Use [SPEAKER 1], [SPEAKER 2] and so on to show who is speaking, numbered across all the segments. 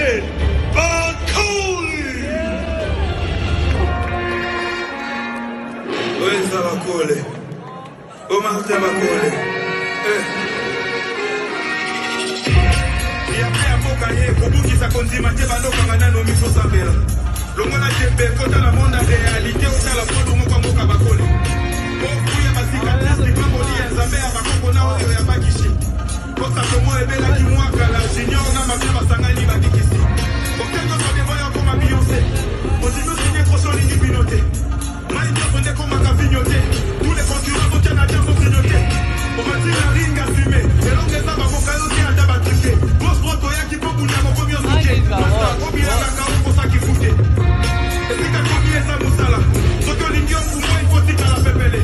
[SPEAKER 1] BAKOLI! Where's the BAKOLE? Où marche BAKOLE? Y'a mboka ye kobukisa konzima te bandoka nano miso sambela. Longola jembe kota na monde réalité osala podo moko mboka BAKOLE. Okuya basika testi pamboli ya nzambe ya bakoko na oyo ya bakishi. Kota komo ebela ki mwaka la junior na mabe basangani bakikisi. Okengo so devoya koma Beyoncé. Odino sine koso lingi binote. Mai ndio koma kavinyote. Tous les concurrents sont en attente pour clignoter. On va dire la ring assumée. Et l'on est ça va vous cailler aussi à tabatriquer. Grosse broto ya qui peut bouger mon premier soutien. Basta, combien la cacao pour ça qui foutait. Et si t'as combien ça moussala. Soto l'ingio pour moi il faut si t'as la pépélé.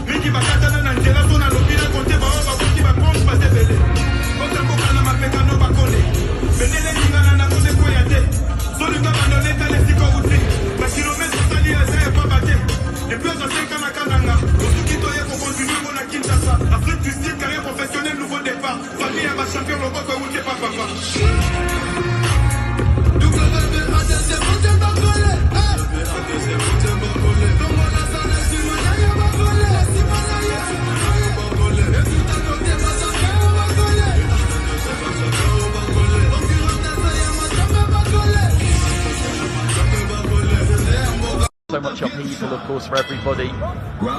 [SPEAKER 1] Miki bakata na Angela son à l'opina compter ba on va kuti ba pompe pas débélé. Contre boka na mapeka no BAKOLE. Benele lingana na kone koyate. Soluka bandone tale siko uti. Ba kilomètre sali ya zaya pa bate. Et puis on s'en à Kananga. Osuki toye pour continuer mon Kinshasa. Afrique du style, carrière professionnelle, nouveau départ. Famille à ma champion, le coq ou pas papa.
[SPEAKER 2] So much upheaval, of course, for everybody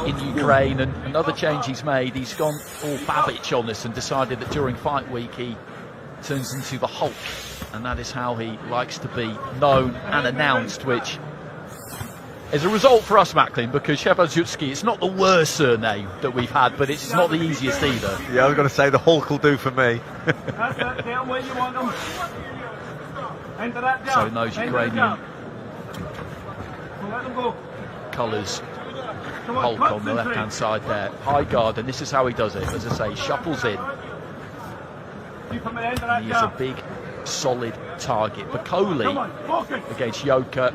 [SPEAKER 2] in Ukraine, and another change he's made, he's gone all Babic on this and decided that during fight week he turns into the Hulk, and that is how he likes to be known and announced, which is a result for us, Macklin, because Sheva, it's not the worst surname that we've had, but it's not the easiest either.
[SPEAKER 3] Yeah, I was going to say the Hulk will do for me.
[SPEAKER 2] So in those Ukrainian colours, Hulk on the left hand side there, high guard, and this is how he does it. As I say, he shuffles in, and he is a big solid target. BAKOLE against Yoka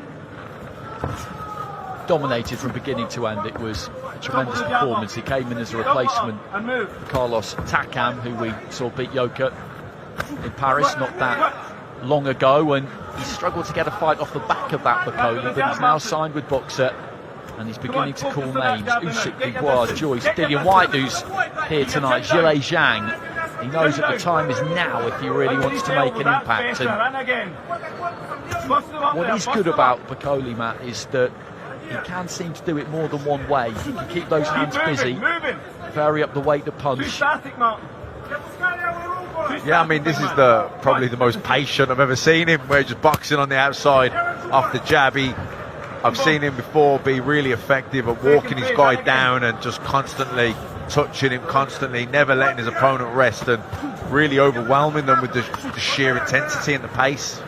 [SPEAKER 2] dominated from beginning to end. It was a tremendous performance. He came in as a replacement for Carlos Takam, who we saw beat Yoka in Paris not that long ago, and he struggled to get a fight off the back of that BAKOLE, but he's now signed with Boxer and he's beginning to call names. Usyk, Dubois, Joyce, Dillian White, who's here tonight, Zhile Zhang. He knows that the time is now if he really wants to make an impact. And what is good about BAKOLE, Matt, is that he can seem to do it more than one way. He can keep those hands busy, vary up the weight to punch.
[SPEAKER 3] Yeah, I mean, this is probably the most patient I've ever seen him, where he's just boxing on the outside off the jab. I've seen him before be really effective at walking his guy down and just constantly touching him, constantly, never letting his opponent rest, and really overwhelming them with the sheer intensity and the pace.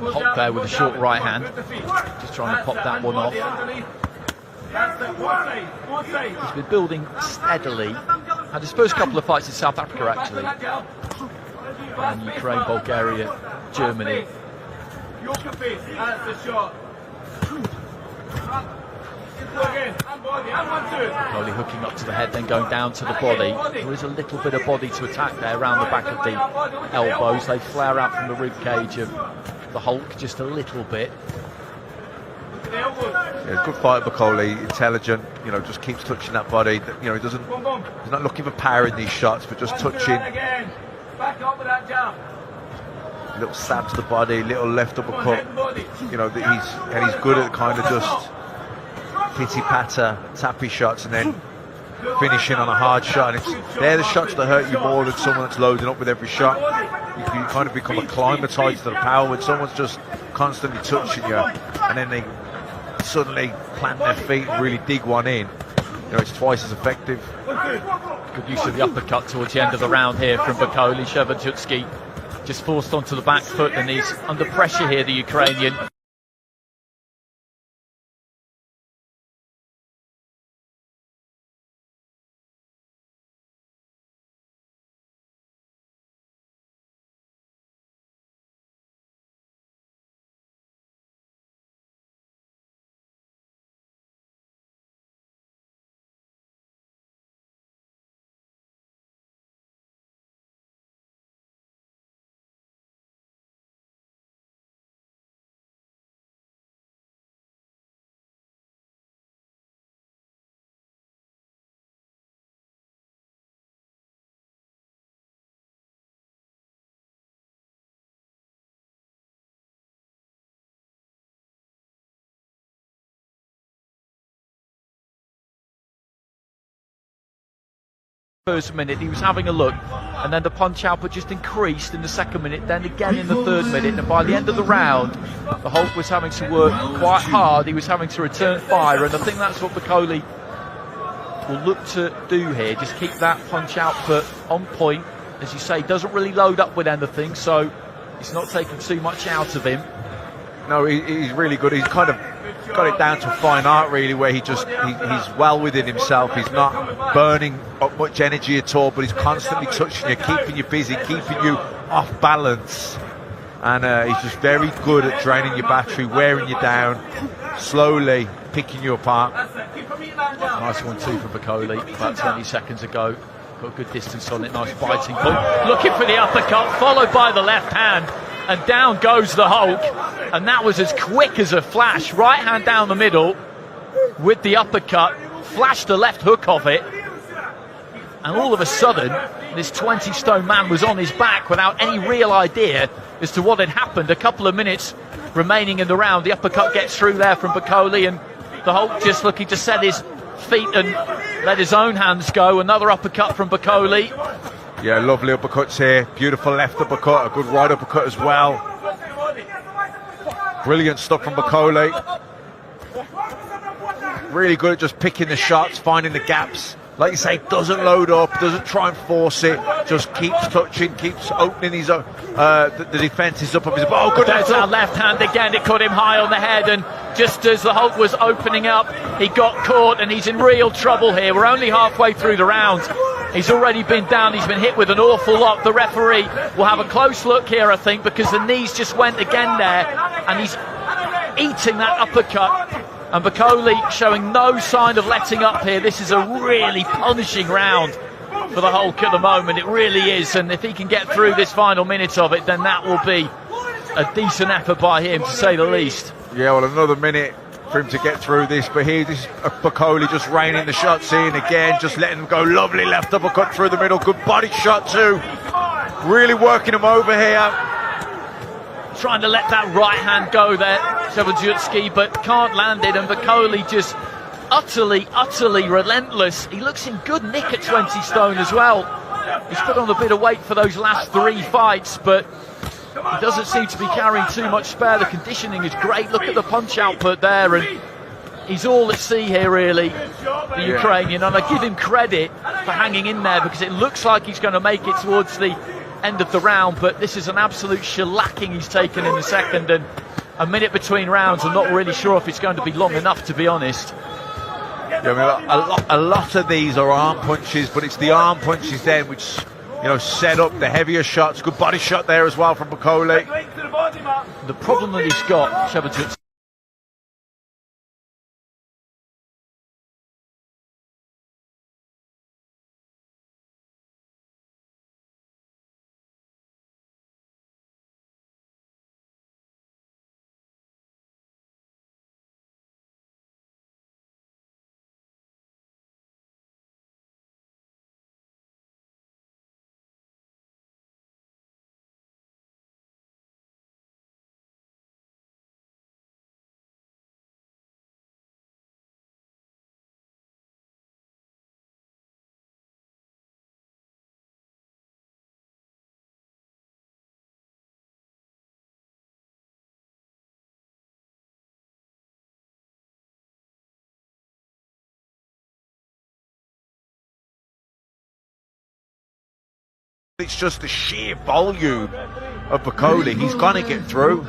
[SPEAKER 2] Hop there with a short right hand, just trying to pop that one off. He's been building steadily. Had his first couple of fights in South Africa, actually, and Ukraine, Bulgaria, Germany. BAKOLE hooking up to the head, then going down to the body. There is a little bit of body to attack there around the back of the elbows. They flare out from the rib cage of the Hulk just a little bit.
[SPEAKER 3] Yeah, good fight, BAKOLE, intelligent, just keeps touching that body. He's not looking for power in these shots, but just touching. Little stab to the body, little left uppercut. He's good at kind of just pity-patter, tappy shots, and then finishing on a hard shot. And they're the shots that hurt you more than someone that's loading up with every shot. You kind of become acclimatized to the power when someone's just constantly touching you, and then they suddenly plant their feet and really dig one in. It's twice as effective.
[SPEAKER 2] Good use of the uppercut towards the end of the round here from BAKOLE. Sheva just forced onto the back foot, and he's under pressure here, the Ukrainian. first minute, he was having a look, and then the punch output just increased in the second minute, then again in the third minute, and by the end of the round, the Hulk was having to work quite hard. He was having to return fire, and I think that's what BAKOLE will look to do here, just keep that punch output on point. As you say, doesn't really load up with anything, so it's not taking too much out of him.
[SPEAKER 3] No, he's really good. He's kind of got it down to fine art, really, where he's well within himself. He's not burning up much energy at all, but he's constantly touching you, keeping you busy, keeping you off balance. And he's just very good at draining your battery, wearing you down, slowly picking you apart.
[SPEAKER 2] Nice 1-2 for BAKOLE about 20 seconds ago. Got a good distance on it, nice biting pull. Looking for the uppercut, followed by the left hand. And down goes the Hulk, and that was as quick as a flash. Right hand down the middle with the uppercut, flashed the left hook of it, and all of a sudden this 20-stone man was on his back without any real idea as to what had happened. A couple of minutes remaining in the round, the uppercut gets through there from BAKOLE, and the Hulk just looking to set his feet and let his own hands go. Another uppercut from BAKOLE.
[SPEAKER 3] Yeah, lovely uppercuts here. Beautiful left uppercut, a good right uppercut as well. Brilliant stuff from BAKOLE. Really good at just picking the shots, finding the gaps. Like you say, doesn't load up, doesn't try and force it, just keeps touching, keeps opening his the defences up of his... Oh, good.
[SPEAKER 2] There's that left hand again, it caught him high on the head, and just as the Hulk was opening up, he got caught, and he's in real trouble here. We're only halfway through the round. He's already been down, he's been hit with an awful lot. The referee will have a close look here, I think, because the knees just went again there, and he's eating that uppercut. And BAKOLE showing no sign of letting up here. This is a really punishing round for the Hulk at the moment. It really is. And if he can get through this final minute of it, then that will be a decent effort by him, to say the least.
[SPEAKER 3] Yeah, well, another minute for him to get through this. But here, this is BAKOLE just raining the shots in again, just letting them go. Lovely left uppercut through the middle. Good body shot too. Really working him over here.
[SPEAKER 2] Trying to let that right hand go there, Sheva, but can't land it, and BAKOLE just utterly relentless. He looks in good nick at 20 stone as well. He's put on a bit of weight for those last 3 fights, but he doesn't seem to be carrying too much spare. The conditioning is great. Look at the punch output there, and he's all at sea here, really, the Ukrainian, and I give him credit for hanging in there, because it looks like he's going to make it towards the end of the round, but this is an absolute shellacking he's taken in the second, and a minute between rounds. I'm not really sure if it's going to be long enough, to be honest.
[SPEAKER 3] Yeah, I mean, a lot of these are arm punches, but it's the arm punches then which, you know, set up the heavier shots. Good body shot there as well from BAKOLE.
[SPEAKER 2] The problem that he's got, Sheva,
[SPEAKER 3] It's just the sheer volume of BAKOLE. He's going to get through.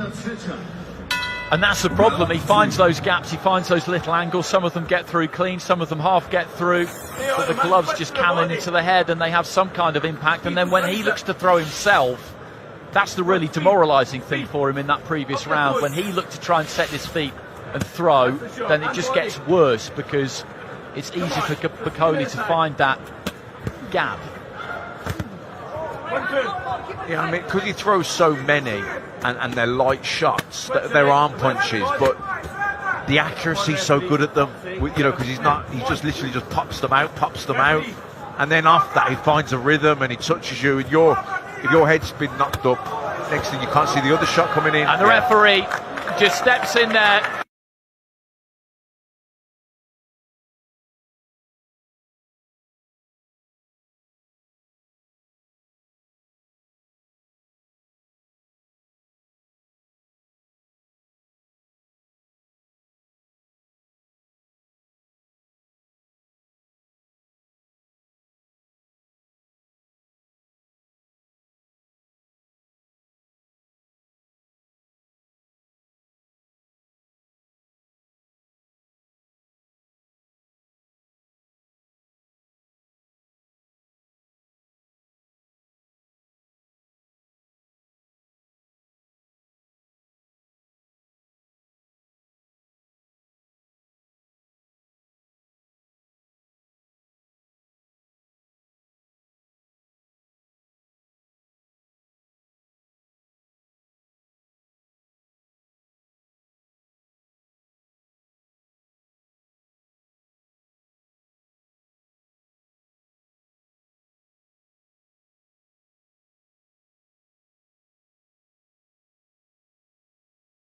[SPEAKER 2] and that's the problem. He finds those gaps, he finds those little angles. Some of them get through clean, some of them half get through, but the gloves just cannon into the head and they have some kind of impact. And then when he looks to throw himself, that's the really demoralising thing for him in that previous round. When he looked to try and set his feet and throw, then it just gets worse, because it's easy for BAKOLE to find that gap.
[SPEAKER 3] Yeah, I mean, because he throws so many, and they're light shots, they're arm punches, but the accuracy's so good at them, you know, because he just literally just pops them out, and then off that he finds a rhythm and he touches you, and if your head's been knocked up, next thing you can't see the other shot coming in.
[SPEAKER 2] And the referee just steps in there,